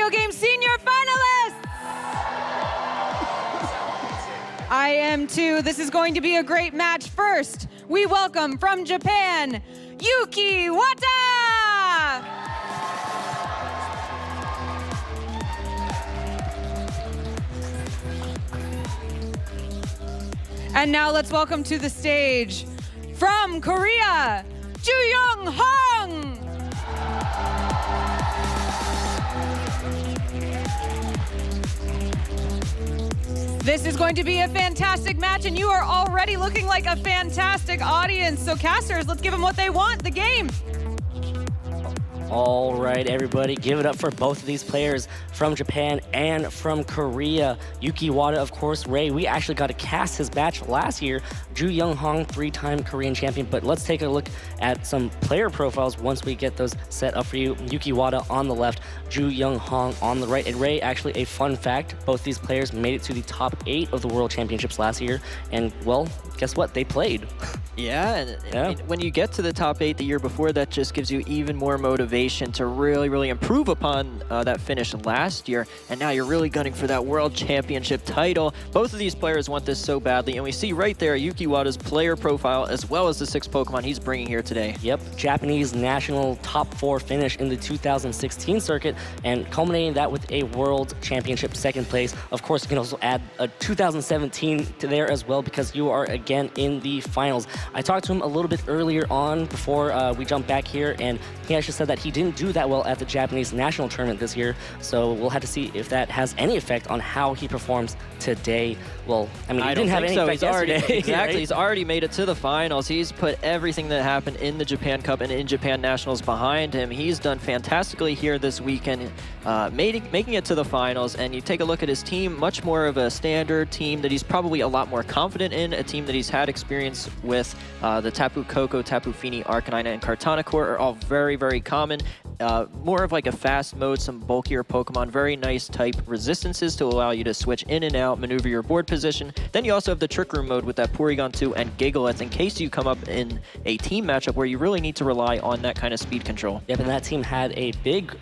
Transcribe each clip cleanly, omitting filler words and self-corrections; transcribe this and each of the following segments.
Video Game Senior finalists! I am too. This is going to be a great match. First, we welcome from Japan, Yuki Wata! And now let's welcome to the stage, from Korea, Ju-Young Hong! This is going to be a fantastic match, and you are already looking like a fantastic audience. So casters, let's give them what they want, the game. All right, everybody, give it up for both of these players from Japan and from Korea. Yuki Wata, of course, Ray, we actually got to cast his match last year. Ju-Young Hong, 3-time Korean champion. But let's take a look at some player profiles once we get those set up for you. Yuki Wata on the left, Ju-Young Hong on the right. And Ray, actually a fun fact, both these players made it to the top 8 of the World Championships last year. And, well, guess what? They played. Yeah, and I mean, when you get to the top 8 the year before, that just gives you even more motivation to really improve upon that finish last year. And now you're really gunning for that World Championship title. Both of these players want this so badly, and we see right there Yuki Wata's player profile as well as the 6 Pokemon he's bringing here today. Yep, Japanese national top 4 finish in the 2016 circuit, and culminating that with a World Championship 2nd place. Of course, you can also add a 2017 to there as well, because you are again in the finals. I talked to him a little bit earlier on before we jumped back here, and he actually said that he didn't do that well at the Japanese national tournament this year, so we'll have to see if that has any effect on how he performs today. Well, I mean, he didn't have any effect yesterday. Exactly, right? He's already made it to the finals. He's put everything that happened in the Japan Cup and in Japan Nationals behind him. He's done fantastically here this weekend, making it to the finals. And you take a look at his team, much more of a standard team that he's probably a lot more confident in, a team that he's had experience with. The Tapu Koko, Tapu Fini, Arcanine, and Kartana core are all very common. More of like a fast mode, some bulkier Pokemon, very nice type resistances to allow you to switch in and out, maneuver your board position. Then you also have the Trick Room mode with that Porygon 2 and Gigalith in case you come up in a team matchup where you really need to rely on that kind of speed control. Yep, and that team had a big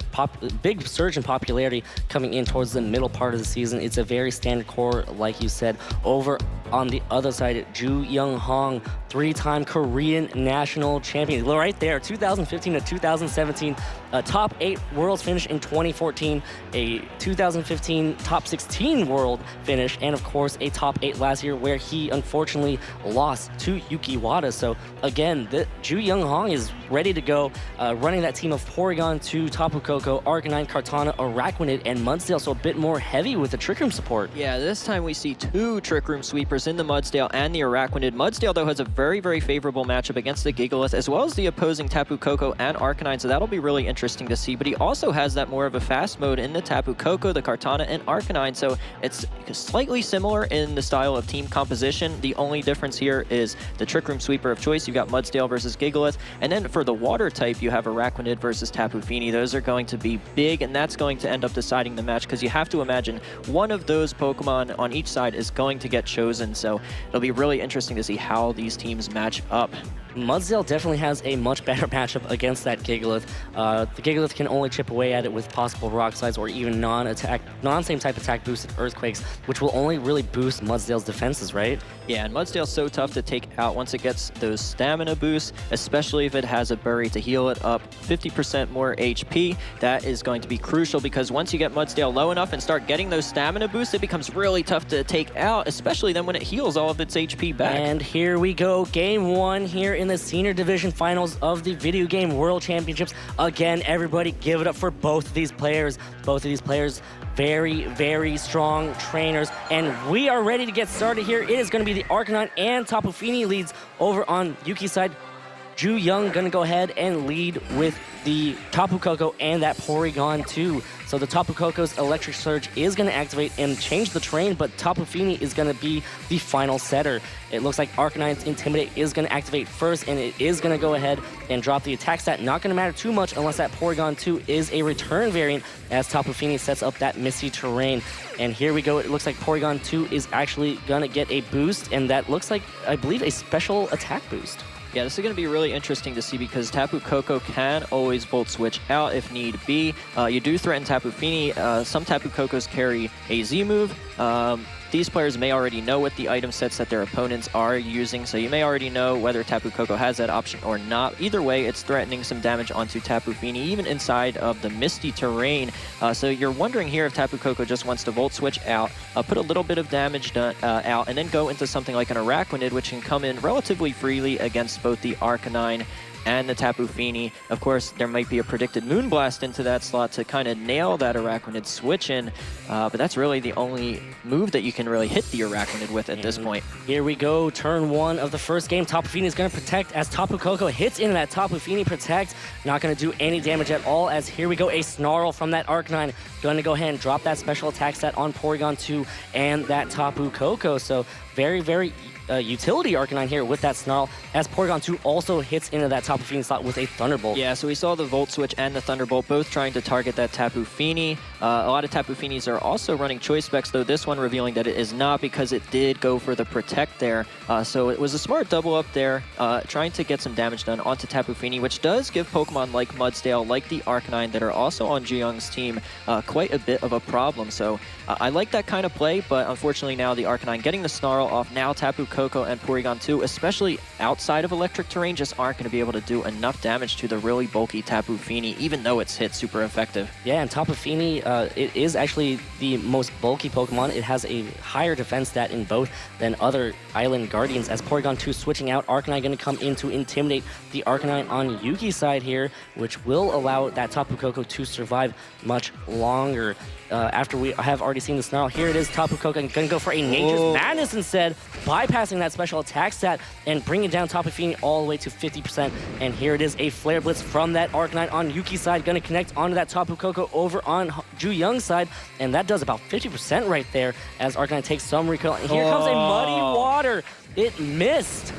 surge in popularity coming in towards the middle part of the season. It's a very standard core, like you said. Over on the other side, Ju-Young Hong, 3-time Korean national champion. Right there, 2015 to 2017, a top 8 world finish in 2014, a 2015 top 16 world finish, and of course a top 8 last year where he unfortunately lost to Yuki Wata. So again, Ju-Young Hong is ready to go, running that team of Porygon 2, Tapu Koko, Arcanine, Kartana, Araquanid, and Mudsdale, so a bit more heavy with the Trick Room support. Yeah, this time we see 2 Trick Room sweepers in the Mudsdale and the Araquanid. Mudsdale, though, has a very favorable matchup against the Gigalith, as well as the opposing Tapu Koko and Arcanine, so that'll be really interesting to see. But he also has that more of a fast mode in the Tapu Koko, the Kartana, and Arcanine, so it's slightly similar in the style of team composition. The only difference here is the Trick Room sweeper of choice. You've got Mudsdale versus Gigalith, and then for the water type, you have Araquanid versus Tapu Fini. Those are going to be big, and that's going to end up deciding the match, because you have to imagine one of those Pokemon on each side is going to get chosen, so it'll be really interesting to see how these teams match up. Mudsdale definitely has a much better matchup against that Gigalith. The Gigalith can only chip away at it with possible rock slides or even non-same type attack boosted earthquakes, which will only really boost Mudsdale's defenses, right? Yeah, and Mudsdale's so tough to take out once it gets those stamina boosts, especially if it has a Bury to heal it up 50% more HP. That is going to be crucial, because once you get Mudsdale low enough and start getting those stamina boosts, it becomes really tough to take out, especially then when it heals all of its HP back. And here we go, game 1 here in the senior division finals of the Video Game World Championships. Again, everybody give it up for both of these players. Both of these players, very strong trainers. And we are ready to get started here. It is going to be the Arcanine and Tapu Fini leads over on Yuki's side. Ju-Young gonna go ahead and lead with the Tapu Koko and that Porygon 2. So the Tapu Koko's Electric Surge is gonna activate and change the terrain, but Tapu Fini is gonna be the final setter. It looks like Arcanine's Intimidate is gonna activate first, and it is gonna go ahead and drop the attack stat. Not gonna matter too much unless that Porygon 2 is a return variant, as Tapu Fini sets up that Misty Terrain. And here we go, it looks like Porygon 2 is actually gonna get a boost, and that looks like, I believe, a special attack boost. Yeah, this is going to be really interesting to see because Tapu Koko can always Volt Switch out if need be. You do threaten Tapu Fini. Some Tapu Kokos carry a Z move. These players may already know what the item sets that their opponents are using, so you may already know whether Tapu Koko has that option or not. Either way, it's threatening some damage onto Tapu Fini, even inside of the misty terrain. So you're wondering here if Tapu Koko just wants to Volt Switch out, put a little bit of damage out, and then go into something like an Araquanid, which can come in relatively freely against both the Arcanine and the Tapu Fini. Of course, there might be a predicted Moonblast into that slot to kind of nail that Araquanid switch in, but that's really the only move that you can really hit the Araquanid with at this point. Here we go, turn 1 of the first game. Tapu Fini is going to protect as Tapu Koko hits into that Tapu Fini protect. Not going to do any damage at all, as here we go, a Snarl from that Arcanine. Going to go ahead and drop that special attack set on Porygon 2 and that Tapu Koko. So very, very utility Arcanine here with that Snarl, as Porygon 2 also hits into that Tapu Fini slot with a Thunderbolt. Yeah, so we saw the Volt Switch and the Thunderbolt both trying to target that Tapu Fini. A lot of Tapu Finis are also running Choice Specs, though this one revealing that it is not because it did go for the Protect there. So it was a smart double up there, trying to get some damage done onto Tapu Fini, which does give Pokemon like Mudsdale, like the Arcanine that are also on Ji-Young's team, quite a bit of a problem. So I like that kind of play, but unfortunately now the Arcanine getting the Snarl off. Now Tapu Koko and Porygon 2, especially outside of electric terrain, just aren't going to be able to do enough damage to the really bulky Tapu Fini, even though it's hit super effective. Yeah, and Tapu Fini, it is actually the most bulky Pokemon. It has a higher defense stat in both than other Island Guardians, as Porygon 2 switching out. Arcanine going to come in to intimidate the Arcanine on Yuki's side here, which will allow that Tapu Koko to survive much longer. After we have already seen the Snarl, here it is, Tapu Koko going to go for a Nature's Madness instead, bypassing that special attack stat and bringing down Tapu Fini all the way to 50%. And here it is, a Flare Blitz from that Arcanine on Yuki's side, going to connect onto that Tapu Koko over on Ju-Young's side, and that does about 50% right there as Arcanine takes some recoil. And here comes a Muddy Water. It missed.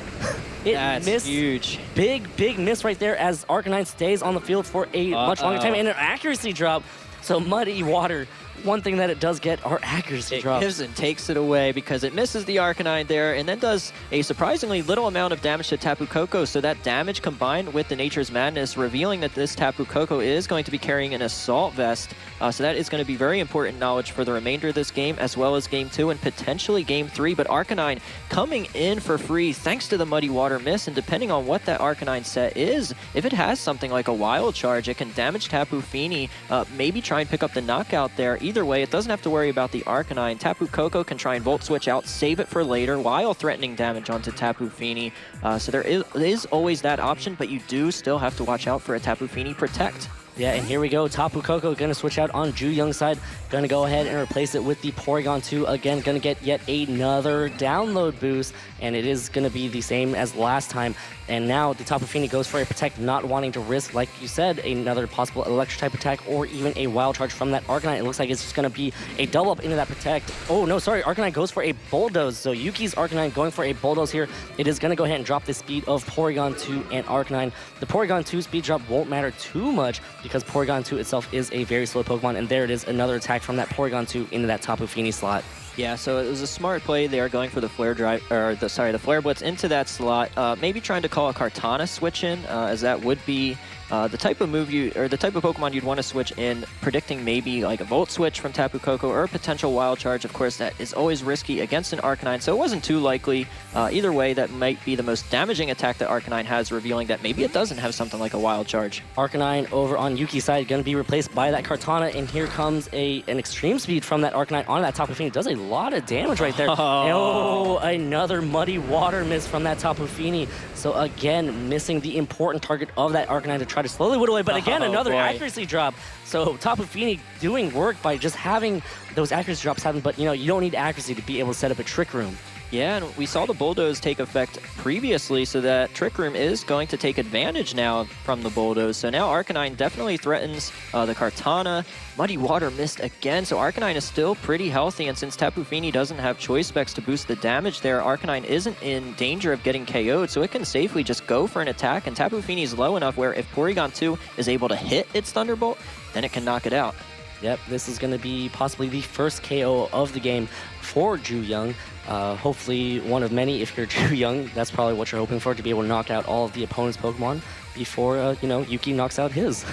That's missed. Huge. Big miss right there as Arcanine stays on the field for a much longer time, and an accuracy drop. So Muddy Water, one thing that it does get are accuracy drops. It gives and takes it away because it misses the Arcanine there and then does a surprisingly little amount of damage to Tapu Koko. So that damage combined with the Nature's Madness, revealing that this Tapu Koko is going to be carrying an Assault Vest. So that is going to be very important knowledge for the remainder of this game, as well as Game 2 and potentially Game 3. But Arcanine coming in for free thanks to the Muddy Water miss, and depending on what that Arcanine set is, if it has something like a Wild Charge, it can damage Tapu Fini, maybe try and pick up the knockout there. Either way, it doesn't have to worry about the Arcanine. Tapu Koko can try and Volt Switch out, save it for later, while threatening damage onto Tapu Fini. So there is always that option, but you do still have to watch out for a Tapu Fini Protect. Yeah, and here we go. Tapu Koko going to switch out on Ju-Young's side. Going to go ahead and replace it with the Porygon 2. Again, going to get yet another download boost, and it is going to be the same as last time. And now the Tapu Fini goes for a Protect, not wanting to risk, like you said, another possible Electric-type attack or even a Wild Charge from that Arcanine. It looks like it's just going to be a double-up into that Protect. Oh, no, sorry. Arcanine goes for a Bulldoze. So Yuki's Arcanine going for a Bulldoze here. It is going to go ahead and drop the speed of Porygon 2 and Arcanine. The Porygon 2 speed drop won't matter too much because Porygon 2 itself is a very slow Pokemon. And there it is, another attack from that Porygon 2 into that Tapu Fini slot. Yeah, so it was a smart play there, going for the Flare Drive, or the Flare Blitz into that slot. Maybe trying to call a Kartana switch in, as that would be the type of move the type of Pokemon you'd want to switch in, predicting maybe like a Volt Switch from Tapu Koko or a potential Wild Charge. Of course, that is always risky against an Arcanine, so it wasn't too likely. Either way, that might be the most damaging attack that Arcanine has, revealing that maybe it doesn't have something like a Wild Charge. Arcanine over on Yuki's side going to be replaced by that Kartana, and here comes an Extreme Speed from that Arcanine on that Tapu Fini. Does a lot of damage right there. Oh, another Muddy Water miss from that Tapu Fini. So again, missing the important target of that Arcanine to try to slowly whittle away, but again, another accuracy drop. So Tapu Fini doing work by just having those accuracy drops happen, but you don't need accuracy to be able to set up a Trick Room. Yeah, and we saw the Bulldoze take effect previously, so that Trick Room is going to take advantage now from the Bulldoze. So now Arcanine definitely threatens the Kartana. Muddy Water missed again, so Arcanine is still pretty healthy, and since Tapu Fini doesn't have Choice Specs to boost the damage there, Arcanine isn't in danger of getting KO'd, so it can safely just go for an attack, and Tapu Fini is low enough where if Porygon 2 is able to hit its Thunderbolt, then it can knock it out. Yep, this is going to be possibly the first KO of the game for Ju Young. Hopefully one of many if you're Ju Young. That's probably what you're hoping for, to be able to knock out all of the opponent's Pokemon before, you know, Yuki knocks out his.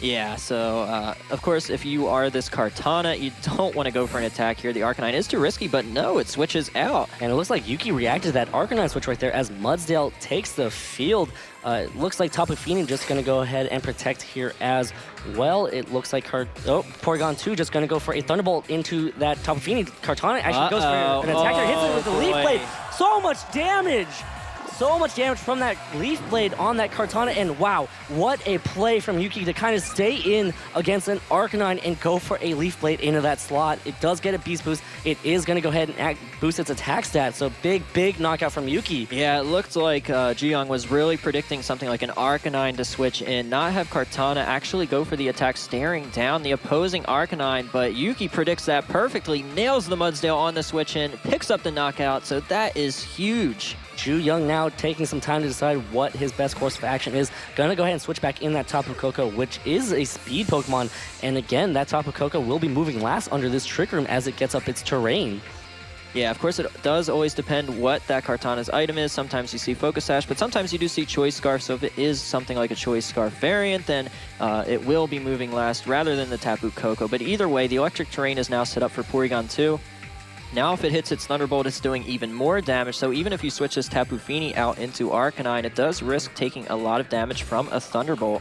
Yeah, so of course, if you are this Kartana, you don't want to go for an attack here. The Arcanine is too risky, but no, it switches out. And it looks like Yuki reacted to that Arcanine switch right there as Mudsdale takes the field. It looks like Tapu Fini just going to go ahead and protect here as well. It looks like Porygon 2 just going to go for a Thunderbolt into that Tapu Fini. Kartana actually goes for an attack there, hits it with the Leaf Blade. So much damage! So much damage from that Leaf Blade on that Kartana, and wow, what a play from Yuki to kind of stay in against an Arcanine and go for a Leaf Blade into that slot. It does get a Beast Boost. It is going to go ahead and boost its attack stat, so big knockout from Yuki. Yeah, it looked like Ju Young was really predicting something like an Arcanine to switch in, not have Kartana actually go for the attack, staring down the opposing Arcanine, but Yuki predicts that perfectly, nails the Mudsdale on the switch in, picks up the knockout, so that is huge. Ju Young now taking some time to decide what his best course of action is. Gonna go ahead and switch back in that Tapu Koko, which is a speed Pokemon. And again, that Tapu Koko will be moving last under this Trick Room as it gets up its terrain. Yeah, of course, it does always depend what that Kartana's item is. Sometimes you see Focus Sash, but sometimes you do see Choice Scarf. So if it is something like a Choice Scarf variant, then it will be moving last rather than the Tapu Koko. But either way, the electric terrain is now set up for Porygon 2. Now if it hits its Thunderbolt, it's doing even more damage, so even if you switch this Tapu Fini out into Arcanine, it does risk taking a lot of damage from a Thunderbolt.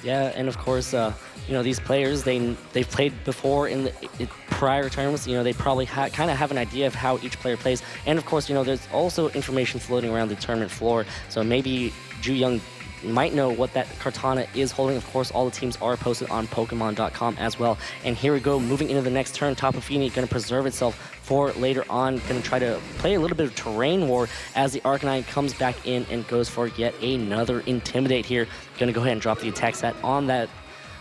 Yeah, and of course, you know, these players, they've played before in the prior tournaments. You know, they probably kind of have an idea of how each player plays. And of course, you know, there's also information floating around the tournament floor, so maybe Ju Young might know what that Kartana is holding. Of course, all the teams are posted on Pokemon.com as well. And here we go, moving into the next turn. Tapu Fini going to preserve itself for later on. Going to try to play a little bit of terrain war as the Arcanine comes back in and goes for yet another Intimidate here. Going to go ahead and drop the attack stat on that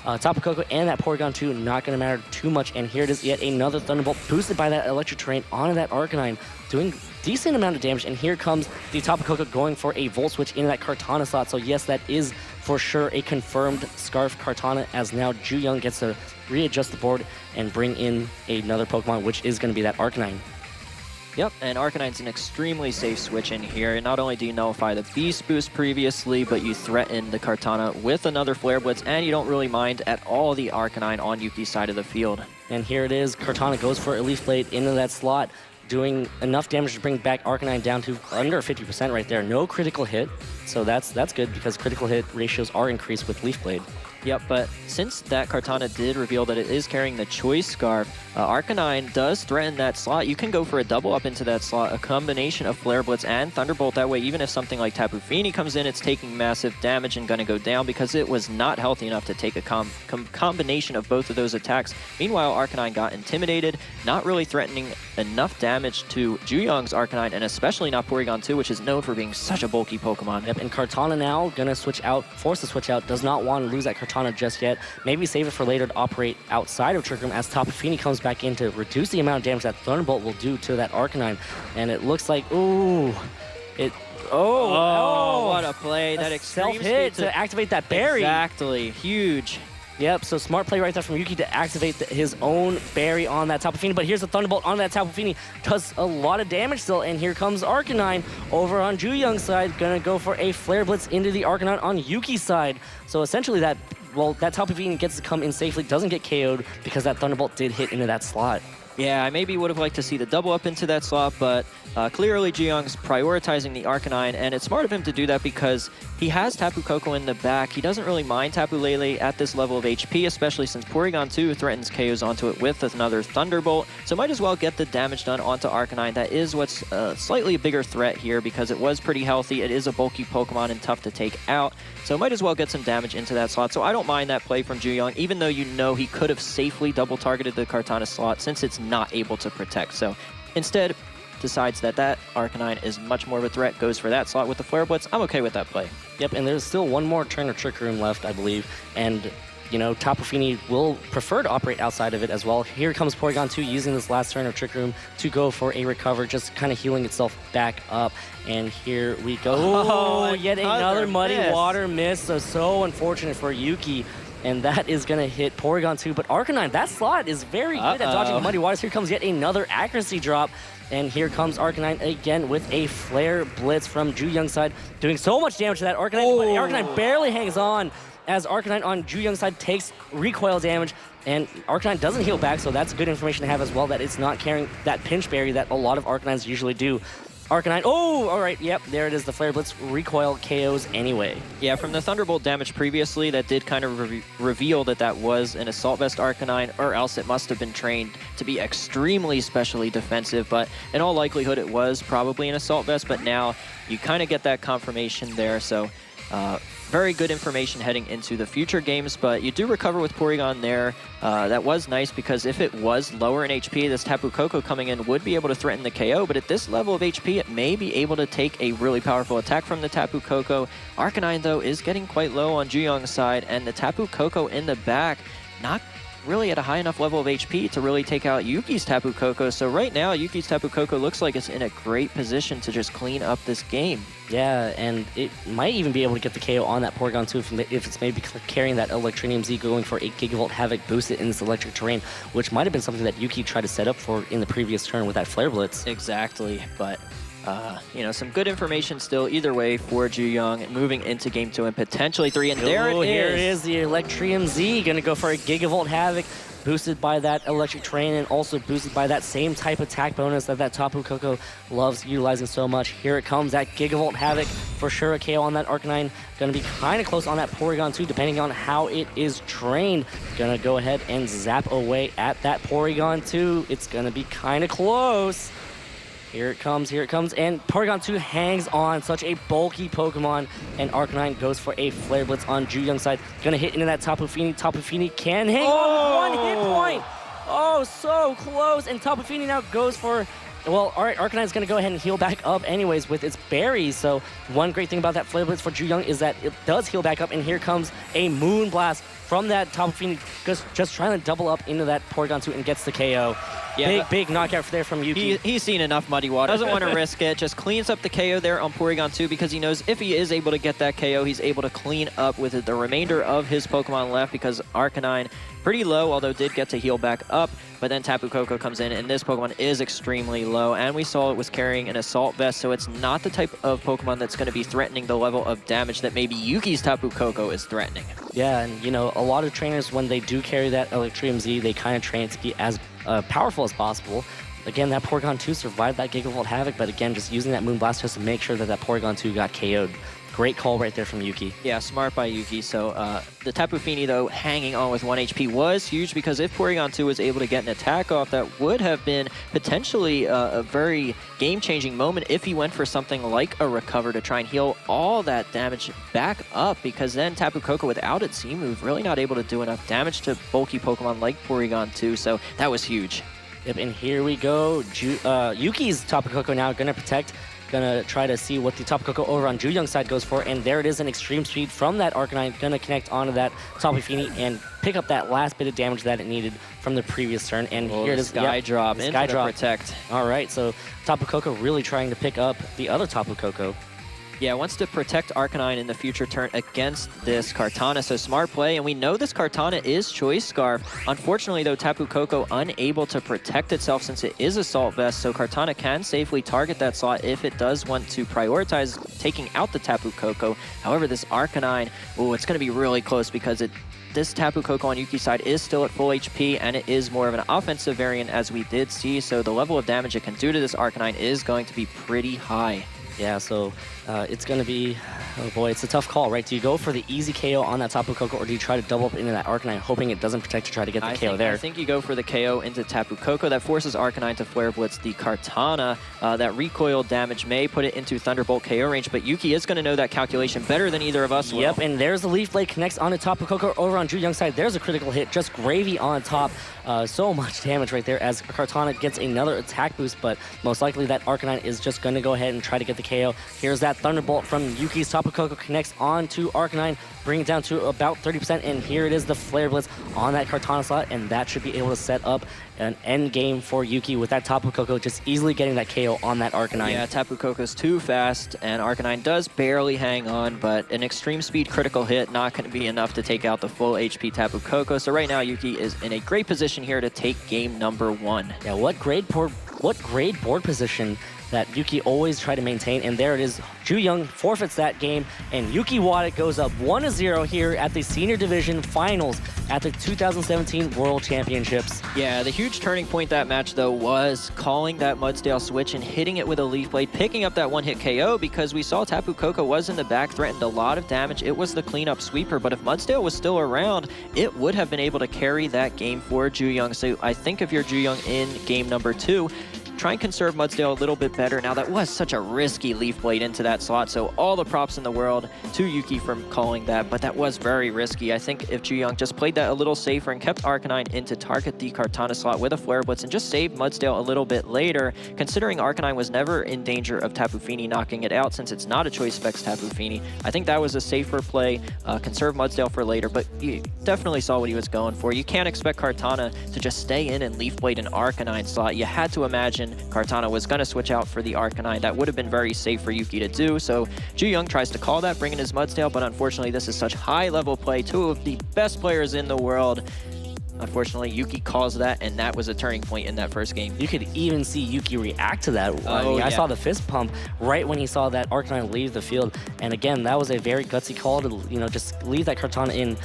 Tapu Koko and that Porygon 2. Not going to matter too much. And here it is, yet another Thunderbolt boosted by that electric terrain onto that Arcanine, doing decent amount of damage. And here comes the Tapu Koko going for a Volt Switch into that Kartana slot. So yes, that is for sure a confirmed Scarf Kartana, as now Ju Young gets to readjust the board and bring in another Pokemon, which is going to be that Arcanine. Yep, and Arcanine's an extremely safe switch in here. Not only do you nullify the Beast Boost previously, but you threaten the Kartana with another Flare Blitz, and you don't really mind at all the Arcanine on Yuki's side of the field. And here it is, Kartana goes for a Leaf Blade into that slot, doing enough damage to bring back Arcanine down to under 50% right there. No critical hit, so that's good because critical hit ratios are increased with Leaf Blade. Yep, but since that Kartana did reveal that it is carrying the Choice Scarf, Arcanine does threaten that slot. You can go for a double up into that slot, a combination of Flare Blitz and Thunderbolt. That way, even if something like Tapu Fini comes in, it's taking massive damage and going to go down because it was not healthy enough to take a combination of both of those attacks. Meanwhile, Arcanine got intimidated, not really threatening enough damage to Ju Young's Arcanine, and especially not Porygon 2, which is known for being such a bulky Pokemon. Yep, and Kartana now going to switch out, force to switch out, does not want to lose that Kartana just yet. Maybe save it for later to operate outside of Trick Room as Tapu Fini comes back in to reduce the amount of damage that Thunderbolt will do to that Arcanine. And it looks like, ooh, what a play. That extreme self-hit to activate that berry. Exactly, huge. Yep, so smart play right there from Yuki to activate his own berry on that Tapu Fini. But here's the Thunderbolt on that Tapu Fini. Does a lot of damage still, and here comes Arcanine over on Ju Young's side. Gonna go for a Flare Blitz into the Arcanine on Yuki's side. So essentially that Tapu Fini gets to come in safely, doesn't get KO'd because that Thunderbolt did hit into that slot. Yeah, I maybe would have liked to see the double up into that slot, but clearly Ju Young's prioritizing the Arcanine, and it's smart of him to do that because he has Tapu Koko in the back. He doesn't really mind Tapu Lele at this level of HP, especially since Porygon 2 threatens KOs onto it with another Thunderbolt, so might as well get the damage done onto Arcanine. That is what's slightly a bigger threat here because it was pretty healthy. It is a bulky Pokemon and tough to take out, so might as well get some damage into that slot. So I don't mind that play from Ju Young, even though you know he could have safely double targeted the Kartana slot since it's not able to protect. So instead decides that Arcanine is much more of a threat, goes for that slot with the Flare Blitz. I'm okay with that play. Yep, and there's still one more turn of Trick Room left, I believe, and you know, Tapu Fini will prefer to operate outside of it as well. Here comes Porygon 2 using this last turn of Trick Room to go for a recover, just kind of healing itself back up. And here we go. Oh, yet another Muddy Water miss. So unfortunate for Yuki. and that is going to hit Porygon 2. But Arcanine, that slot is very good at dodging Muddy Waters. Here comes yet another accuracy drop. And here comes Arcanine again with a Flare Blitz from Ju-Young's side, doing so much damage to that Arcanine, but Arcanine barely hangs on as Arcanine on Ju-Young's side takes recoil damage, and Arcanine doesn't heal back, so that's good information to have as well, that it's not carrying that pinch berry that a lot of Arcanines usually do. Arcanine, oh, all right, yep, there it is, the Flare Blitz recoil KOs anyway. Yeah, from the Thunderbolt damage previously, that did kind of reveal that that was an Assault Vest Arcanine, or else it must have been trained to be extremely specially defensive, but in all likelihood it was probably an Assault Vest, but now you kind of get that confirmation there, so very good information heading into the future games, but you do recover with Porygon there. That was nice because if it was lower in HP, this Tapu Koko coming in would be able to threaten the KO, but at this level of HP, it may be able to take a really powerful attack from the Tapu Koko. Arcanine, though, is getting quite low on Ju-Young's side, and the Tapu Koko in the back, not really at a high enough level of HP to really take out Yuki's Tapu Koko. So right now, Yuki's Tapu Koko looks like it's in a great position to just clean up this game. Yeah, and it might even be able to get the KO on that Porygon too if it's maybe carrying that Electronium Z, going for 8 Gigavolt Havoc boosted in this electric terrain, which might have been something that Yuki tried to set up for in the previous turn with that Flare Blitz. Exactly, but you know, some good information still either way for Ju-Young moving into game 2 and potentially 3, and there it is. Here it is, the Electrium Z, gonna go for a Gigavolt Havoc, boosted by that electric terrain and also boosted by that same type attack bonus that Tapu Koko loves utilizing so much. Here it comes, that Gigavolt Havoc, for sure a KO on that Arcanine. Gonna be kind of close on that Porygon too, depending on how it is trained. Gonna go ahead and zap away at that Porygon too. It's gonna be kind of close. Here it comes, and Porygon 2 hangs on, such a bulky Pokemon, and Arcanine goes for a Flare Blitz on Ju-Young's side. Gonna hit into that Tapu Fini. Tapu Fini can hang on, 1 hit point! Oh, so close, and Tapu Fini now goes for, well, all right, Arcanine's gonna go ahead and heal back up anyways with its berries, so one great thing about that Flare Blitz for Ju-Young is that it does heal back up, and here comes a Moon Blast from that Tapu Fini, just trying to double up into that Porygon 2 and gets the KO. Yeah, big knockout there from Yuki. He's seen enough Muddy Water. Doesn't want to risk it. Just cleans up the KO there on Porygon 2 because he knows if he is able to get that KO, he's able to clean up with the remainder of his Pokemon left because Arcanine pretty low, although did get to heal back up. But then Tapu Koko comes in, and this Pokemon is extremely low. And we saw it was carrying an Assault Vest, so it's not the type of Pokemon that's going to be threatening the level of damage that maybe Yuki's Tapu Koko is threatening. Yeah, and you know, a lot of trainers, when they do carry that Electrium Z, they kind of train it to be as powerful as possible. Again, that Porygon 2 survived that Gigavolt Havoc, but again, just using that Moon Blast just to make sure that Porygon 2 got KO'd. Great call right there from Yuki. Yeah, smart by Yuki. So the Tapu Fini, though, hanging on with 1 HP was huge because if Porygon 2 was able to get an attack off, that would have been potentially a very game-changing moment if he went for something like a Recover to try and heal all that damage back up, because then Tapu Koko, without its C-move, really not able to do enough damage to bulky Pokemon like Porygon 2, so that was huge. Yep, and here we go. Yuki's Tapu Koko now going to protect. Gonna try to see what the Tapu Koko over on Ju-Young's side goes for, and there it is, an Extreme Speed from that Arcanine, gonna connect onto that Tapu Fini and pick up that last bit of damage that it needed from the previous turn. And here it is, Sky Drop into the Protect. All right, so Tapu Koko really trying to pick up the other Tapu Koko. Yeah, wants to protect Arcanine in the future turn against this Kartana, so smart play, and we know this Kartana is Choice Scarf. Unfortunately, though, Tapu Koko unable to protect itself since it is Assault Vest, so Kartana can safely target that slot if it does want to prioritize taking out the Tapu Koko. However, this Arcanine, ooh, it's going to be really close because this Tapu Koko on Yuki's side is still at full HP, and it is more of an offensive variant, as we did see, so the level of damage it can do to this Arcanine is going to be pretty high. Yeah, so it's going to be, oh boy, it's a tough call, right? Do you go for the easy KO on that Tapu Koko, or do you try to double up into that Arcanine, hoping it doesn't protect to try to get the KO there? I think you go for the KO into Tapu Koko. That forces Arcanine to Flare Blitz the Kartana. That recoil damage may put it into Thunderbolt KO range, but Yuki is going to know that calculation better than either of us will. Yep, and there's the Leaf Blade, connects onto Tapu Koko over on Ju-Young's side. There's a critical hit, just gravy on top. So much damage right there as Kartana gets another attack boost, but most likely that Arcanine is just going to go ahead and try to get the KO. Here's that Thunderbolt from Yuki's Tapu Tapu Koko connects onto Arcanine, bring it down to about 30%, and here it is, the Flare Blitz on that Kartana slot, and that should be able to set up an end game for Yuki with that Tapu Koko just easily getting that KO on that Arcanine. Yeah, Tapu Koko's too fast, and Arcanine does barely hang on, but an extreme speed critical hit not going to be enough to take out the full HP Tapu Koko. So right now, Yuki is in a great position here to take game number 1. Yeah, what great board position that Yuki always try to maintain, and there it is. Ju Young forfeits that game, and Yuki Wada goes up 1-0 here at the Senior Division Finals at the 2017 World Championships. Yeah, the huge turning point that match, though, was calling that Mudsdale switch and hitting it with a Leaf Blade, picking up that one-hit KO, because we saw Tapu Koko was in the back, threatened a lot of damage. It was the cleanup sweeper, but if Mudsdale was still around, it would have been able to carry that game for Ju Young. So I think if you're Ju Young in game number 2, try and conserve Mudsdale a little bit better. Now, that was such a risky Leaf Blade into that slot, so all the props in the world to Yuki for calling that, but that was very risky. I think if Ju Young just played that a little safer and kept Arcanine in to target the Kartana slot with a Flare Blitz and just saved Mudsdale a little bit later, considering Arcanine was never in danger of Tapu Fini knocking it out since it's not a Choice Specs Tapu Fini, I think that was a safer play. Conserve Mudsdale for later, but you definitely saw what he was going for. You can't expect Kartana to just stay in and Leaf Blade an Arcanine slot. You had to imagine Kartana was going to switch out for the Arcanine. That would have been very safe for Yuki to do. So Ju Young tries to call that, bring in his Mudsdale, but unfortunately this is such high-level play. 2 of the best players in the world. Unfortunately, Yuki calls that, and that was a turning point in that first game. You could even see Yuki react to that. I saw the fist pump right when he saw that Arcanine leave the field. And again, that was a very gutsy call to, just leave that Kartana in.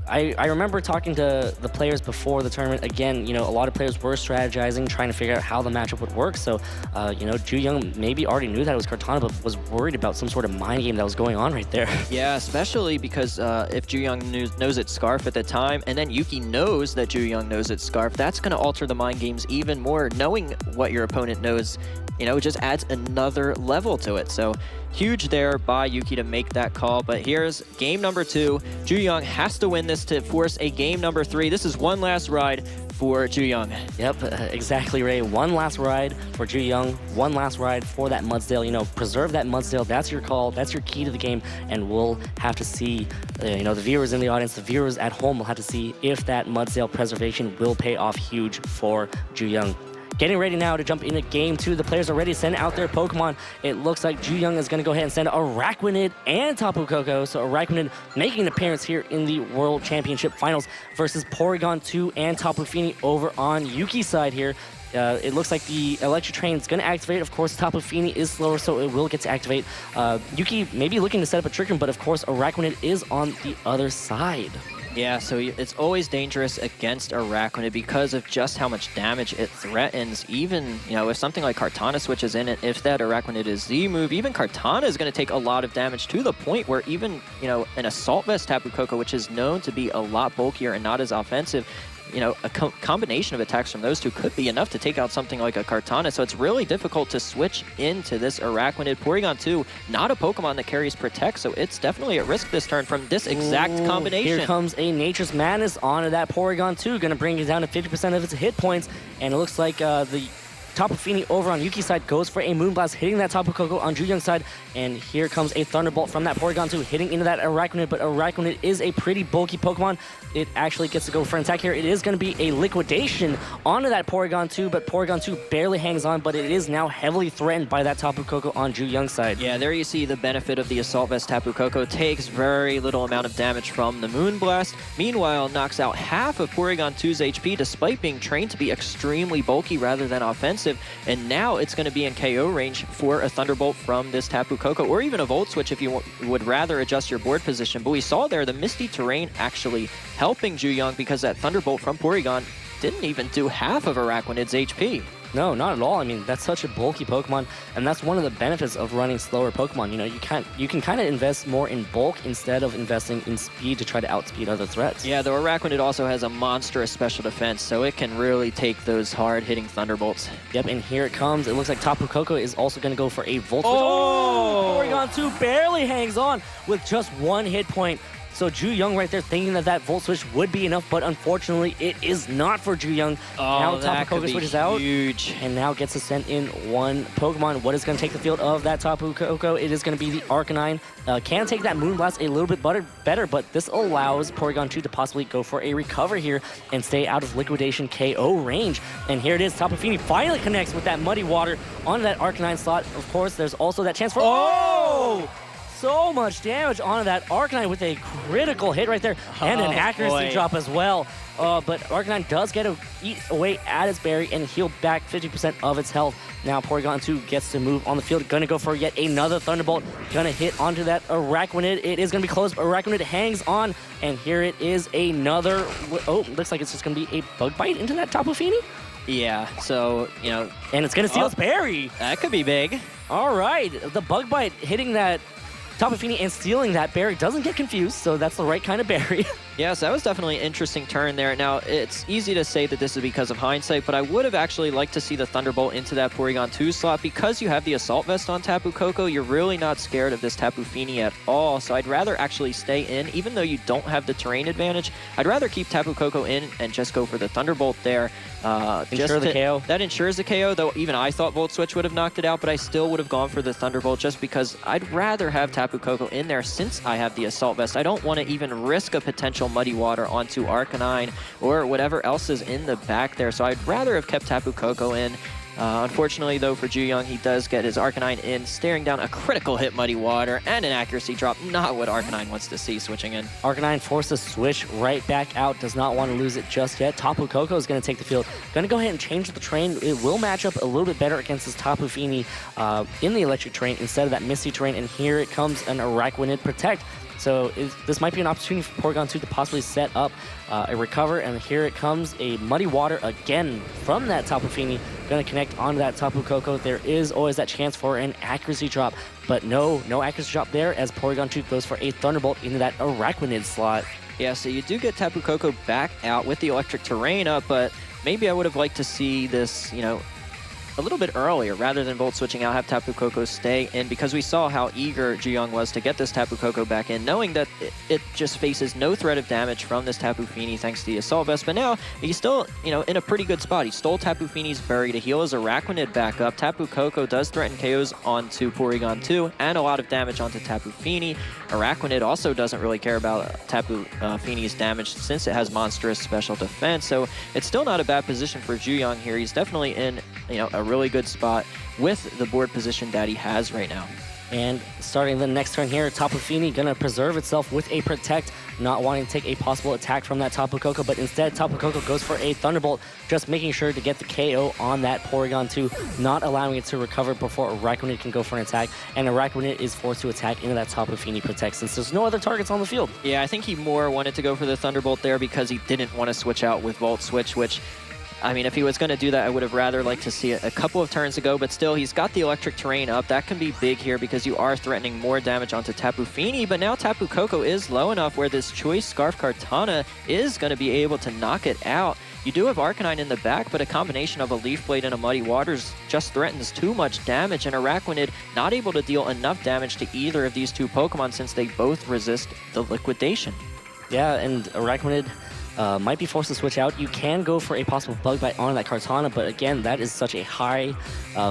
I remember talking to the players before the tournament. Again, a lot of players were strategizing, trying to figure out how the matchup would work. So, Ju Young maybe already knew that it was Kartana, but was worried about some sort of mind game that was going on right there. Yeah, especially because if Ju Young knows it's Scarf at the time, and then Yuki knows that Ju Young knows it's Scarf, that's going to alter the mind games even more. Knowing what your opponent knows, it just adds another level to it. So huge there by Yuki to make that call. But here's game number 2. Ju Young has to win this to force a game number 3. This is one last ride for Ju Young. Yep, exactly, Ray. One last ride for Ju Young. One last ride for that Mudsdale. Preserve that Mudsdale. That's your call. That's your key to the game. And we'll have to see, the viewers in the audience, the viewers at home will have to see if that Mudsdale preservation will pay off huge for Ju Young. Getting ready now to jump into game 2. The players are ready to send out their Pokemon. It looks like Ju Young is going to go ahead and send Araquanid and Tapu Koko. So Araquanid making an appearance here in the World Championship Finals versus Porygon 2 and Tapu Fini over on Yuki's side here. It looks like the Electric Train is going to activate. Of course, Tapu Fini is slower, so it will get to activate. Yuki may be looking to set up a Trick Room, but of course, Araquanid is on the other side. Yeah, so it's always dangerous against Araquanid because of just how much damage it threatens. Even, if something like Kartana switches in, and if that Araquanid is Z-move, even Kartana is going to take a lot of damage to the point where even, an Assault Vest Tapu Koko, which is known to be a lot bulkier and not as offensive, a combination of attacks from those two could be enough to take out something like a Kartana. So it's really difficult to switch into this Araquanid. Porygon 2, not a Pokemon that carries Protect, so it's definitely at risk this turn from this exact combination. Here comes a Nature's Madness onto that Porygon 2, going to bring it down to 50% of its hit points. And it looks like the Tapu Fini over on Yuki's side goes for a Moonblast, hitting that Tapu Koko on Ju Young's side. And here comes a Thunderbolt from that Porygon 2, hitting into that Araquanid. But Araquanid is a pretty bulky Pokemon. It actually gets to go for an attack here. It is going to be a Liquidation onto that Porygon 2, but Porygon 2 barely hangs on, but it is now heavily threatened by that Tapu Koko on Ju Young's side. Yeah, there you see the benefit of the Assault Vest. Tapu Koko takes very little amount of damage from the Moonblast. Meanwhile, knocks out half of Porygon 2's HP despite being trained to be extremely bulky rather than offensive. And now it's going to be in KO range for a Thunderbolt from this Tapu Koko, or even a Volt Switch if you would rather adjust your board position. But we saw there the Misty Terrain actually helping Ju Young because that Thunderbolt from Porygon didn't even do half of Araquanid's HP. No, not at all. I mean, that's such a bulky Pokemon, and that's one of the benefits of running slower Pokemon. You can kind of invest more in bulk instead of investing in speed to try to outspeed other threats. Yeah, though Araquanid also has a monstrous special defense, so it can really take those hard-hitting Thunderbolts. Yep, and here it comes. It looks like Tapu Koko is also going to go for a Volt Switch. Oh! Porygon 2 barely hangs on with just one hit point. So Ju Young right there thinking that that Volt Switch would be enough, but unfortunately it is not for Ju Young. Now that Tapu could Koko be switches out. Huge. And now gets to send in one Pokemon. What is going to take the field of that Tapu Koko? It is going to be the Arcanine. Can take that Moonblast a little bit better, but this allows Porygon 2 to possibly go for a recover here and stay out of Liquidation KO range. And here it is, Tapu Fini finally connects with that Muddy Water onto that Arcanine slot. Of course, there's also that chance for... Oh! So much damage onto that Arcanine with a critical hit right there, and an accuracy drop as well. But Arcanine does get to eat away at its berry and heal back 50% of its health. Now Porygon 2 gets to move on the field, gonna go for yet another Thunderbolt, gonna hit onto that Araquanid. It is gonna be close, but Araquanid hangs on, and here it is another, oh, looks like it's just gonna be a Bug Bite into that Tapu Fini. Yeah, so, you know. And it's gonna steal its berry. That could be big. All right, the Bug Bite hitting that Tapu Fini and stealing that berry doesn't get confused, so that's the right kind of berry. Yes, that was definitely an interesting turn there. Now, it's easy to say that this is because of hindsight, but I would have actually liked to see the Thunderbolt into that Porygon 2 slot. Because you have the Assault Vest on Tapu Koko, you're really not scared of this Tapu Fini at all, so I'd rather actually stay in. Even though you don't have the terrain advantage, I'd rather keep Tapu Koko in and just go for the Thunderbolt there. Ensure the KO. That ensures the KO, though even I thought Volt Switch would have knocked it out, but I still would have gone for the Thunderbolt just because I'd rather have Tapu Koko in there since I have the Assault Vest. I don't want to even risk a potential Muddy Water onto Arcanine or whatever else is in the back there, so I'd rather have kept Tapu Koko in. Unfortunately, though, for Ju Young, he does get his Arcanine in, staring down a critical hit Muddy Water and an accuracy drop. Not what Arcanine wants to see switching in. Arcanine forced to switch right back out. Does not want to lose it just yet. Tapu Koko is going to take the field. Going to go ahead and change the terrain. It will match up a little bit better against this Tapu Fini in the electric terrain instead of that misty terrain. And here it comes an Araquanid Protect. So this might be an opportunity for Porygon 2 to possibly set up a recover, and here it comes, a Muddy Water again from that Tapu Fini. Going to connect onto that Tapu Koko. There is always that chance for an accuracy drop, but no accuracy drop there as Porygon 2 goes for a Thunderbolt into that Araquanid slot. Yeah, so you do get Tapu Koko back out with the electric terrain up, but maybe I would have liked to see this, you know, a little bit earlier rather than Volt switching out, have Tapu Koko stay in, because we saw how eager Ju Young was to get this Tapu Koko back in, knowing that it just faces no threat of damage from this Tapu Fini thanks to the Assault Vest. But now he's still, you know, in a pretty good spot. He stole Tapu Fini's berry to heal his Araquanid back up. Tapu Koko does threaten KOs onto Porygon 2 and a lot of damage onto Tapu Fini. Araquanid also doesn't really care about Tapu Fini's damage since it has monstrous special defense, so it's still not a bad position for Ju Young here. He's definitely in, you know, a really good spot with the board position that he has right now. And starting the next turn here, Tapu Fini gonna preserve itself with a Protect, not wanting to take a possible attack from that Tapu Koko, but instead Tapu Koko goes for a Thunderbolt, just making sure to get the KO on that Porygon 2, not allowing it to recover before Araquanid can go for an attack, and Araquanid is forced to attack into that Tapu Fini Protect since there's no other targets on the field. Yeah, I think he more wanted to go for the Thunderbolt there because he didn't want to switch out with Volt Switch, which, I mean, if he was going to do that, I would have rather liked to see it a couple of turns ago, but still, he's got the electric terrain up. That can be big here because you are threatening more damage onto Tapu Fini, but now Tapu Koko is low enough where this Choice Scarf Kartana is going to be able to knock it out. You do have Arcanine in the back, but a combination of a Leaf Blade and a Muddy Waters just threatens too much damage, and Araquanid not able to deal enough damage to either of these two Pokemon since they both resist the Liquidation. Yeah, and Araquanid might be forced to switch out. You can go for a possible Bug Bite on that Kartana, but again, that is such a high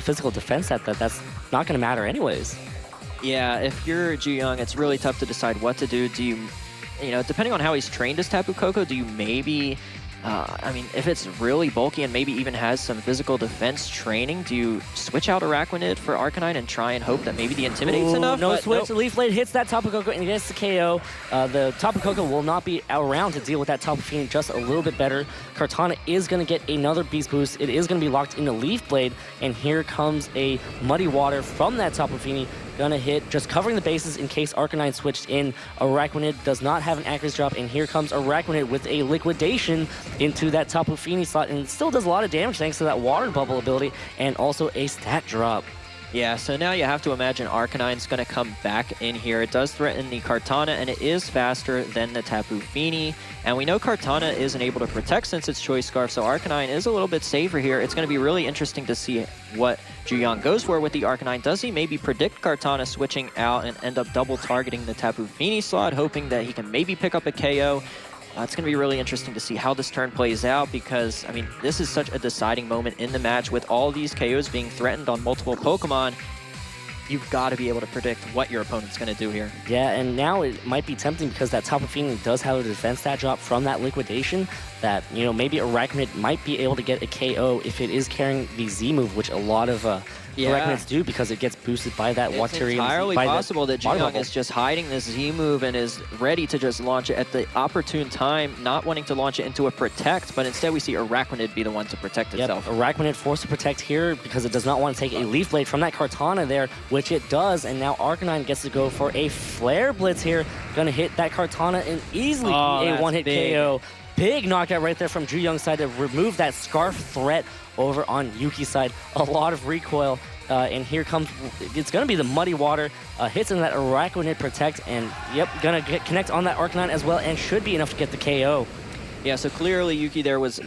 physical defense that's not going to matter anyways. Yeah, if you're Ju Young, it's really tough to decide what to do. Do you know, depending on how he's trained as Tapu Koko, do you maybe, I mean, if it's really bulky and maybe even has some physical defense training, do you switch out Araquanid for Arcanine and try and hope that maybe the Intimidate's enough? No switch. Nope. Leaf Blade hits that Tapu Koko and gets the KO. The Tapu Koko will not be around to deal with that Tapu Fini just a little bit better. Kartana is going to get another Beast Boost. It is going to be locked into Leaf Blade, and here comes a Muddy Water from that Tapu Fini. Gonna hit, just covering the bases in case Arcanine switched in. Araquanid does not have an accuracy drop, and here comes Araquanid with a Liquidation into that Tapu Fini slot, and it still does a lot of damage thanks to that Water Bubble ability and also a stat drop. Yeah, so now you have to imagine Arcanine's going to come back in here. It does threaten the Kartana, and it is faster than the Tapu Fini. And we know Kartana isn't able to protect since it's Choice Scarf, so Arcanine is a little bit safer here. It's going to be really interesting to see what Juyang goes for with the Arcanine. Does he maybe predict Kartana switching out and end up double targeting the Tapu Fini slot, hoping that he can maybe pick up a KO? It's going to be really interesting to see how this turn plays out because, I mean, this is such a deciding moment in the match with all these KOs being threatened on multiple Pokemon. You've got to be able to predict what your opponent's going to do here. Yeah, and now it might be tempting because that Tapu Fini does have a defense stat drop from that liquidation that, you know, maybe Arachnid might be able to get a KO if it is carrying the Z move, which a lot of Arachnids do because it gets boosted by that Waterium. It's entirely possible that Juyang is just hiding this Z move and is ready to just launch it at the opportune time, not wanting to launch it into a Protect, but instead we see Arachnid be the one to protect itself. Arachnid forced to protect here because it does not want to take a Leaf Blade from that Kartana there, which it does, and now Arcanine gets to go for a Flare Blitz here. Gonna hit that Kartana and easily be a one-hit KO. Big knockout right there from Juyang's side to remove that Scarf threat over on Yuki's side. A lot of recoil. And here comes, it's going to be the Muddy Water. Hits in that Arachnid Protect. And, yep, going to connect on that Arcanine as well and should be enough to get the KO. Yeah, so clearly Yuki there was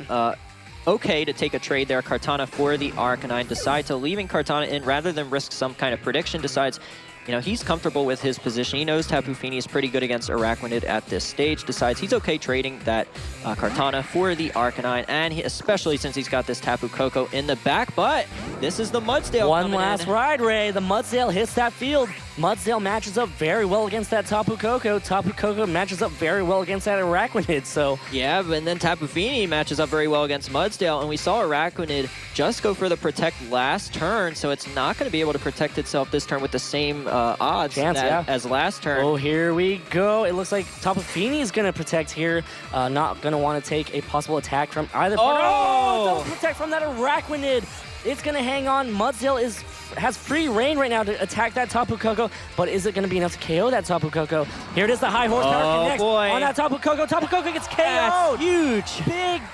okay to take a trade there. Kartana for the Arcanine. Decide to leaving Kartana in rather than risk some kind of prediction. Decides, you know, he's comfortable with his position. He knows Tapu Fini is pretty good against Arachnid at this stage. Decides he's okay trading that Kartana for the Arcanine, and especially since he's got this Tapu Koko in the back. But this is the Mudsdale. One last ride, Ray. The Mudsdale hits that field. Mudsdale matches up very well against that Tapu Koko. Tapu Koko matches up very well against that Arachnid, so... Yeah, and then Tapu Fini matches up very well against Mudsdale, and we saw Arachnid just go for the Protect last turn, so it's not going to be able to protect itself this turn with the same odds as last turn. Oh, here we go. It looks like Tapu Fini is going to protect here. Not going to want to take a possible attack from either part. Oh! Double protect from that Arachnid. It's going to hang on. Mudsdale has free reign right now to attack that Tapu Koko, but is it going to be enough to KO that Tapu Koko? Here it is, the high horsepower connects on that Tapu Koko. Tapu Koko gets KO'd. That's huge.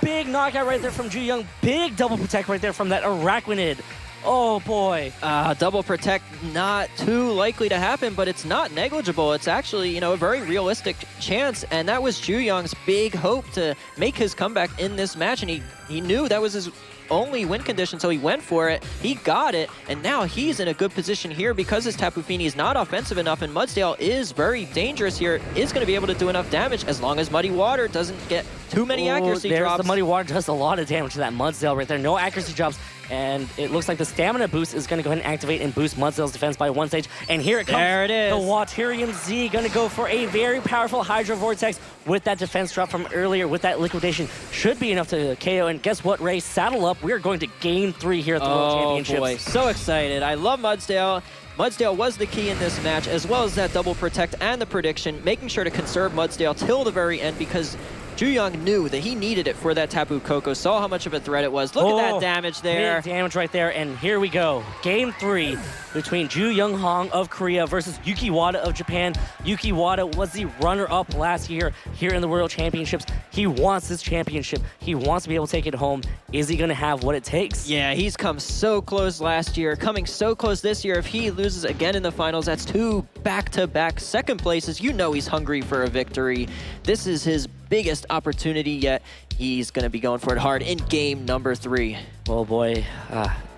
Big knockout right there from Juyang. Big double protect right there from that Arachnid. Oh boy. Double Protect not too likely to happen, but it's not negligible. It's actually, you know, a very realistic chance, and that was Juyang's big hope to make his comeback in this match, and he knew that was his only win condition, so he went for it. He got it, and now he's in a good position here because his Tapu Fini is not offensive enough, and Mudsdale is very dangerous here. Is going to be able to do enough damage as long as Muddy Water doesn't get too many accuracy drops. The Muddy Water does a lot of damage to that Mudsdale right there. No accuracy drops. And it looks like the stamina boost is going to go ahead and activate and boost Mudsdale's defense by one stage. And here it comes. There it is. The Waterium Z going to go for a very powerful Hydro Vortex with that defense drop from earlier with that liquidation. Should be enough to KO. And guess what, Ray? Saddle up. We're going to Game 3 here at the World Championships. Oh boy, so excited. I love Mudsdale. Mudsdale was the key in this match, as well as that double protect and the prediction, making sure to conserve Mudsdale till the very end because Juyang knew that he needed it for that Tapu Koko, saw how much of a threat it was. Look at that damage there. Big damage right there, and here we go. Game 3 between Juyang Hong of Korea versus Yuki Wada of Japan. Yuki Wada was the runner-up last year here in the World Championships. He wants this championship. He wants to be able to take it home. Is he going to have what it takes? Yeah, he's come so close last year, coming so close this year. If he loses again in the finals, that's 2 back-to-back second places. You know he's hungry for a victory. This is his biggest opportunity yet. He's going to be going for it hard in game number 3. Oh boy,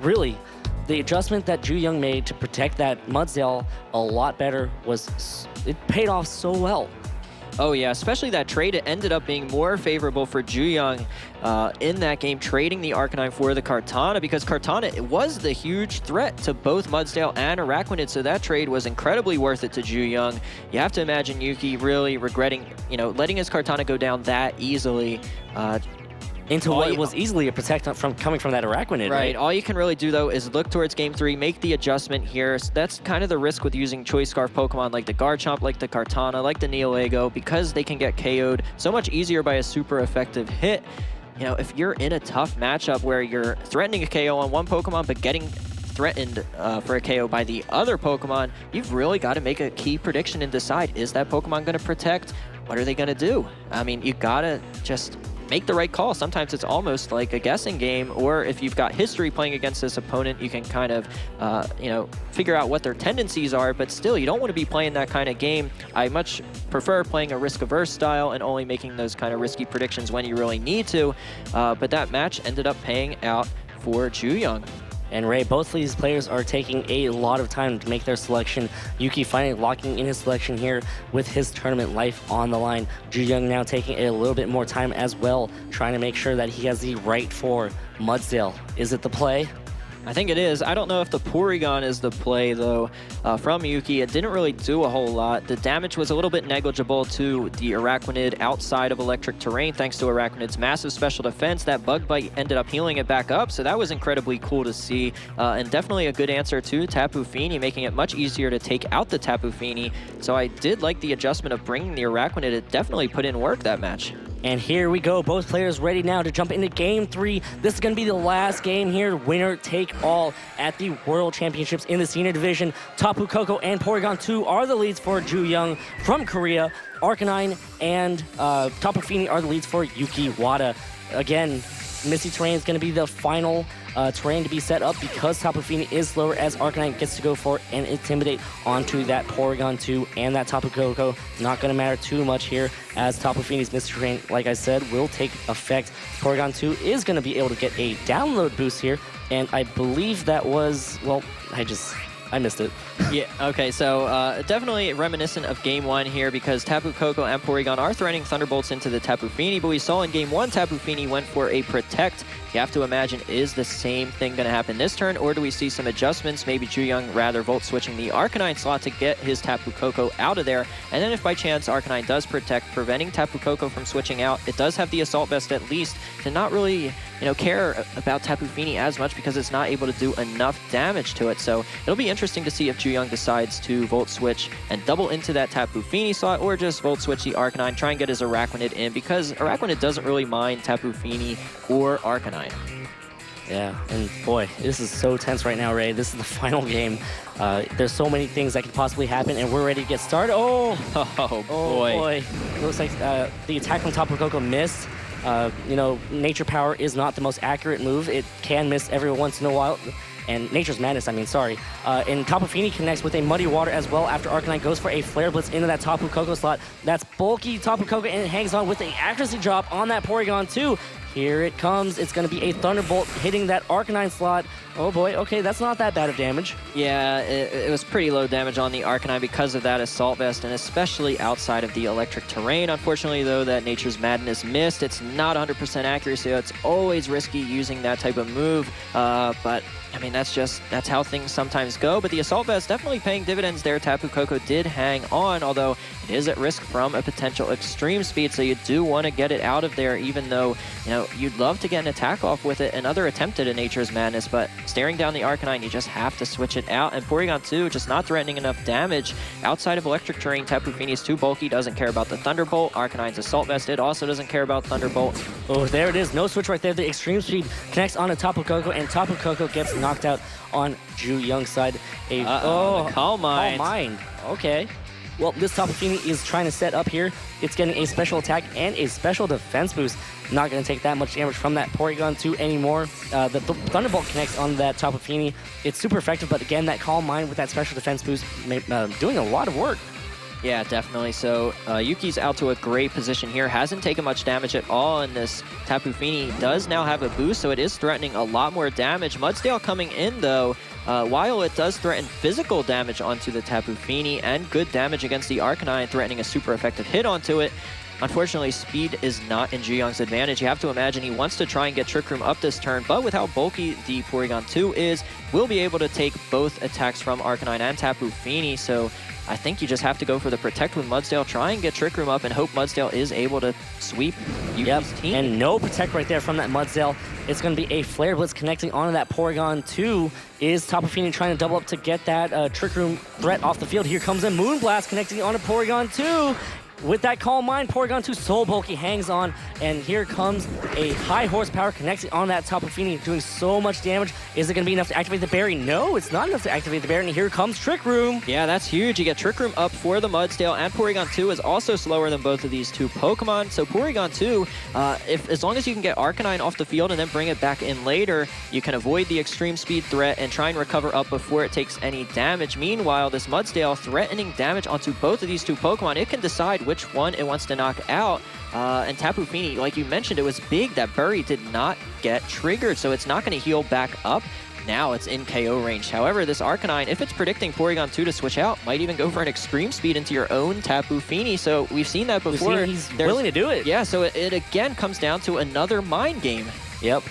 really, the adjustment that Juyang made to protect that Mudsdale a lot better it paid off so well. Oh yeah, especially that trade. It ended up being more favorable for Juyang in that game, trading the Arcanine for the Kartana, because Kartana, it was the huge threat to both Mudsdale and Arachnid, so that trade was incredibly worth it to Juyang. You have to imagine Yuki really regretting, you know, letting his Kartana go down that easily. Into what was easily a protect from coming from that Arachnid, right? All you can really do, though, is look towards Game 3, make the adjustment here. So that's kind of the risk with using Choice Scarf Pokemon like the Garchomp, like the Kartana, like the Neolego, because they can get KO'd so much easier by a super effective hit. You know, if you're in a tough matchup where you're threatening a KO on one Pokemon but getting threatened for a KO by the other Pokemon, you've really got to make a key prediction and decide, is that Pokemon going to protect? What are they going to do? I mean, you got to just make the right call. Sometimes it's almost like a guessing game, or if you've got history playing against this opponent, you can kind of, you know, figure out what their tendencies are, but still, you don't want to be playing that kind of game. I much prefer playing a risk-averse style and only making those kind of risky predictions when you really need to, but that match ended up paying out for Ju-Young. And Ray, both of these players are taking a lot of time to make their selection. Yuki finally locking in his selection here with his tournament life on the line. Ju-Young now taking a little bit more time as well, trying to make sure that he has the right for Mudsdale. Is it the play? I think it is. I don't know if the Porygon is the play, though, from Yuki. It didn't really do a whole lot. The damage was a little bit negligible to the Araquanid outside of electric terrain, thanks to Araquanid's massive special defense. That Bug Bite ended up healing it back up, so that was incredibly cool to see. And definitely a good answer to Tapu Fini, making it much easier to take out the Tapu Fini. So I did like the adjustment of bringing the Araquanid. It definitely put in work that match. And here we go, both players ready now to jump into Game 3. This is going to be the last game here, winner take all at the World Championships in the Senior Division. Tapu Koko and Porygon 2 are the leads for Ju-Young from Korea. Arcanine and Tapu Fini are the leads for Yuki Wada. Again, Misty Terrain is going to be the final terrain to be set up because Tapu Fini is slower, as Arcanine gets to go for and Intimidate onto that Porygon 2 and that Tapu Koko. Not going to matter too much here, as Tapu Fini's Misty Terrain, like I said, will take effect. Porygon 2 is going to be able to get a download boost here, and I believe that was, well, I missed it. Yeah, okay, so definitely reminiscent of Game 1 here, because Tapu Koko and Porygon are threatening Thunderbolts into the Tapu Fini, but we saw in Game 1 Tapu Fini went for a Protect. You have to imagine, is the same thing going to happen this turn, or do we see some adjustments? Maybe Ju-Young rather Volt switching the Arcanine slot to get his Tapu Koko out of there, and then if by chance Arcanine does Protect, preventing Tapu Koko from switching out, it does have the Assault Vest at least to not really, care about Tapu Fini as much, because it's not able to do enough damage to it. So it'll be interesting to see if Ju-Young decides to Volt Switch and double into that Tapu Fini slot, or just Volt Switch the Arcanine, try and get his Araquanid in, because Araquanid doesn't really mind Tapu Fini or Arcanine. Yeah, and boy, this is so tense right now, Ray. This is the final game. There's so many things that could possibly happen, and we're ready to get started. Oh boy. It looks like the attack from Tapu Koko missed. Nature Power is not the most accurate move. It can miss every once in a while. And Nature's Madness, sorry. And Tapu Fini connects with a Muddy Water as well after Arcanine goes for a Flare Blitz into that Tapu Koko slot. That's bulky Tapu Koko, and it hangs on with an accuracy drop on that Porygon 2. Here it comes. It's going to be a Thunderbolt hitting that Arcanine slot. Oh boy, okay, that's not that bad of damage. Yeah, it was pretty low damage on the Arcanine because of that Assault Vest, and especially outside of the electric terrain. Unfortunately, though, that Nature's Madness missed. It's not 100% accuracy, so it's always risky using that type of move, but that's how things sometimes go. But the Assault Vest definitely paying dividends there. Tapu Koko did hang on, although it is at risk from a potential extreme speed, so you do want to get it out of there, even though, you'd love to get an attack off with it. Another attempt at a Nature's Madness, but staring down the Arcanine, you just have to switch it out. And Porygon 2 just not threatening enough damage. Outside of electric terrain, Tapu Fini is too bulky, doesn't care about the Thunderbolt. Arcanine's Assault Vest, it also doesn't care about Thunderbolt. Oh, there it is. No switch right there. The extreme speed connects onto Tapu Koko, and Tapu Koko gets knocked out on Ju-Young's side. Calm Mind. Okay. Well, this Tapu Fini is trying to set up here. It's getting a special attack and a special defense boost. Not going to take that much damage from that Porygon 2 anymore. The Thunderbolt connects on that Tapu Fini. It's super effective, but again, that Calm Mind with that special defense boost doing a lot of work. Yeah, definitely. So Yuki's out to a great position here. Hasn't taken much damage at all, and this Tapu Fini does now have a boost, so it is threatening a lot more damage. Mudsdale coming in, though, while it does threaten physical damage onto the Tapu Fini and good damage against the Arcanine, threatening a super effective hit onto it. Unfortunately, speed is not in Ju-Young's advantage. You have to imagine he wants to try and get Trick Room up this turn, but with how bulky the Porygon 2 is, will be able to take both attacks from Arcanine and Tapu Fini, so I think you just have to go for the Protect with Mudsdale, try and get Trick Room up, and hope Mudsdale is able to sweep Yuki's team. And no Protect right there from that Mudsdale. It's going to be a Flare Blitz connecting onto that Porygon 2. Is Tapu Fini trying to double up to get that Trick Room threat off the field? Here comes a Moonblast connecting onto Porygon 2. with that calm mind, Porygon 2 Soul Bulky hangs on, and here comes a high horsepower connecting on that Tapu Fini, doing so much damage. Is it going to be enough to activate the berry? No, it's not enough to activate the berry, and here comes Trick Room. Yeah, that's huge. You get Trick Room up for the Mudsdale, and Porygon 2 is also slower than both of these two Pokemon. So Porygon 2, as long as you can get Arcanine off the field and then bring it back in later, you can avoid the extreme speed threat and try and recover up before it takes any damage. Meanwhile, this Mudsdale threatening damage onto both of these two Pokemon, it can decide which one it wants to knock out. And Tapu Fini, like you mentioned, it was big. That Bury did not get triggered, so it's not going to heal back up. Now it's in KO range. However, this Arcanine, if it's predicting Porygon 2 to switch out, might even go for an extreme speed into your own Tapu Fini. So we've seen that before. He's willing to do it. Yeah, so it again comes down to another mind game. Yep,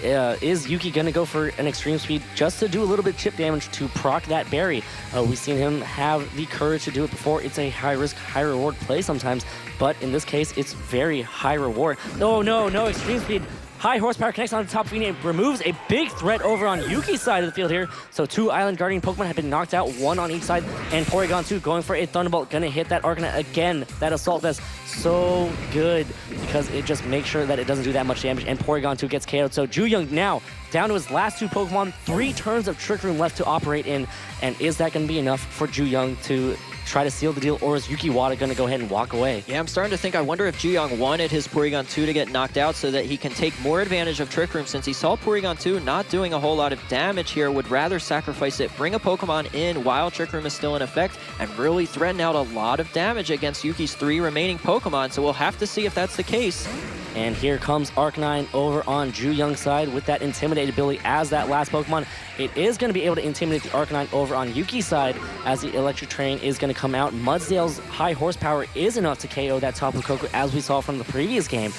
is Yuki going to go for an extreme speed just to do a little bit of chip damage to proc that berry? We've seen him have the courage to do it before. It's a high risk, high reward play sometimes, but in this case, it's very high reward. No, extreme speed. High horsepower connects on the top Fini and removes a big threat over on Yuki's side of the field here. So 2 Island Guardian Pokemon have been knocked out, 1 on each side, and Porygon 2 going for a Thunderbolt, gonna hit that Arcanine again. That Assault Vest, so good because it just makes sure that it doesn't do that much damage, and Porygon 2 gets KO'd. So Ju-Young now down to his last 2 Pokemon, 3 turns of Trick Room left to operate in, and is that gonna be enough for Ju-Young to try to seal the deal, or is Yuki Wada going to go ahead and walk away? Yeah, I'm starting to think, I wonder if Ju-Young wanted his Porygon 2 to get knocked out so that he can take more advantage of Trick Room, since he saw Porygon 2 not doing a whole lot of damage here, would rather sacrifice it, bring a Pokemon in while Trick Room is still in effect, and really threaten out a lot of damage against Yuki's 3 remaining Pokemon, so we'll have to see if that's the case. And here comes Arcanine over on Ju-Young's side with that Intimidate ability as that last Pokemon. It is going to be able to intimidate the Arcanine over on Yuki's side as the Electric Train is going to come out. Mudsdale's high horsepower is enough to KO that Tapu Koko as we saw from the previous game.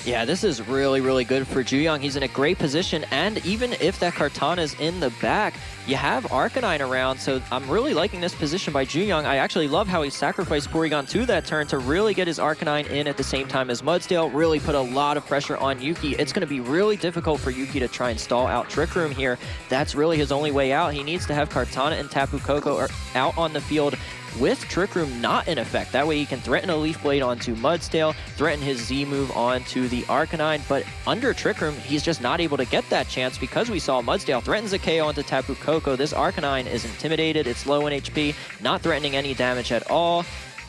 Yeah, this is really, really good for Ju-Young. He's in a great position, and even if that Kartana's in the back, you have Arcanine around, so I'm really liking this position by Ju-Young. I actually love how he sacrificed Porygon 2 that turn to really get his Arcanine in at the same time as Mudsdale, really put a lot of pressure on Yuki. It's going to be really difficult for Yuki to try and stall out Trick Room here. That's really his only way out. He needs to have Kartana and Tapu Koko out on the field with Trick Room not in effect. That way he can threaten a Leaf Blade onto Mudsdale, threaten his Z move onto the Arcanine, but under Trick Room, he's just not able to get that chance because we saw Mudsdale threatens a KO onto Tapu Koko. This Arcanine is intimidated, it's low in HP, not threatening any damage at all.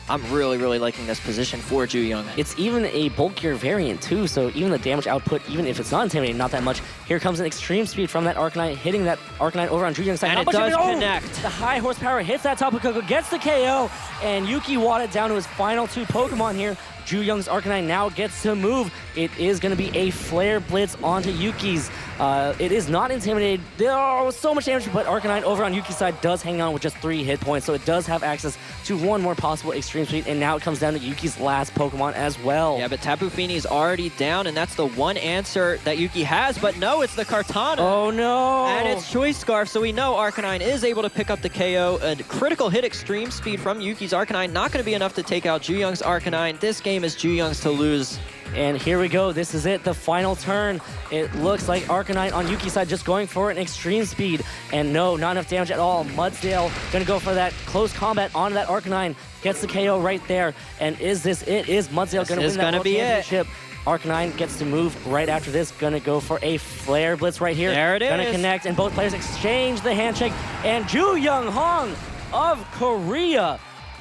I'm really, really liking this position for Ju-Young. It's even a bulkier variant too, so even the damage output, even if it's not intimidating, not that much. Here comes an extreme speed from that Arcanine, hitting that Arcanine over on Ju-Young's side. And it does connect. The high horsepower hits that Tapu Koko, gets the KO, and Yuki Wada down to his final 2 Pokemon here. Ju-Young's Arcanine now gets to move. It is going to be a Flare Blitz onto Yuki's. It is not intimidated. There was so much damage, but Arcanine over on Yuki's side does hang on with just 3 hit points, so it does have access to 1 more possible extreme speed, and now it comes down to Yuki's last Pokemon as well. Yeah, but Tapu Fini's already down, and that's the one answer that Yuki has, but no, it's the Kartana. Oh no! And it's Choice Scarf, so we know Arcanine is able to pick up the KO. A critical hit extreme speed from Yuki's Arcanine, not going to be enough to take out Ju-Young's Arcanine. This game is Ju-Young's to lose. And here we go. This is it, the final turn. It looks like Arcanine on Yuki's side just going for an extreme speed. And no, not enough damage at all. Mudsdale gonna go for that close combat onto that Arcanine. Gets the KO right there. And is this it? Is Mudsdale gonna win that World Championship? Arcanine gets to move right after this. Gonna go for a Flare Blitz right here. There it is. Gonna connect, and both players exchange the handshake. And Ju-Young Hong of Korea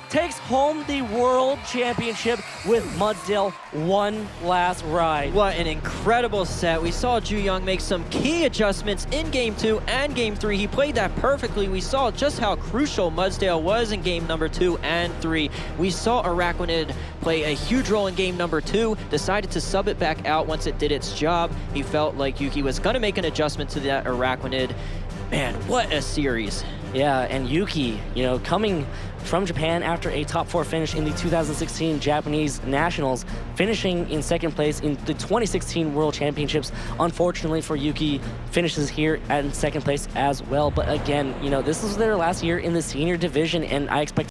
takes home the World Championship with Mudsdale one last ride. What an incredible set. We saw Ju-Young make some key adjustments in Game 2 and Game 3. He played that perfectly. We saw just how crucial Mudsdale was in Game number 2 and 3. We saw Araquanid play a huge role in Game number 2, decided to sub it back out once it did its job. He felt like Yuki was going to make an adjustment to that Araquanid. Man, what a series. Yeah, and Yuki, you know, coming from Japan after a top 4 finish in the 2016 Japanese Nationals, finishing in 2nd place in the 2016 World Championships. Unfortunately for Yuki, finishes here at 2nd place as well. But again, you know, this is their last year in the senior division, and I expect